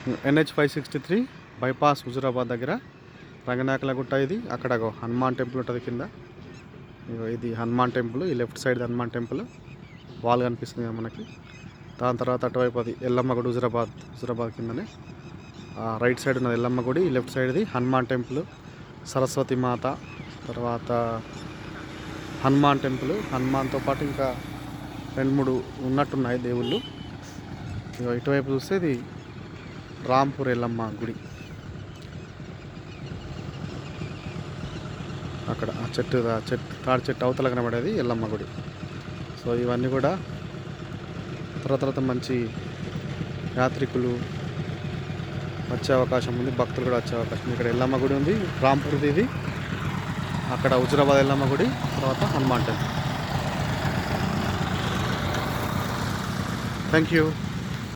NH 563 bypass Huzurabad దగ్గర రంగనాయకుల గుట్ట. ఇది అక్కడ హనుమాన్ టెంపుల్ ఉంటుంది కింద. ఇది హనుమాన్ టెంపుల్, ఈ left side Hanuman temple wall కనిపిస్తుంది కదా మనకి. దాని తర్వాత అటువైపు అది ఎల్లమ్మ గుడి, హుజురాబాద్ కిందనే రైట్ సైడ్ ఉన్నది ఎల్లమ్మ గుడి, లెఫ్ట్ సైడ్ది హనుమాన్ టెంపుల్, సరస్వతి మాత, తర్వాత హనుమాన్ టెంపుల్. హనుమాన్తో పాటు ఇంకా 2-3 ఉన్నట్టున్నాయి దేవుళ్ళు. ఇటువైపు చూస్తే ఇది రాంపూర్ ఎల్లమ్మ గుడి. అక్కడ ఆ తాడి చెట్టు అవతల కనబడేది ఎల్లమ్మ గుడి. సో ఇవన్నీ కూడా తర్వాత మంచి యాత్రికులు వచ్చే అవకాశం ఉంది, భక్తులు కూడా వచ్చే అవకాశం ఉంది. ఇక్కడ ఎల్లమ్మ గుడి ఉంది, రాంపూర్ది ఇది. అక్కడ హుజురాబాద్ ఎల్లమ్మ గుడి, తర్వాత హనుమాన్ టెంపుల్. Thank you.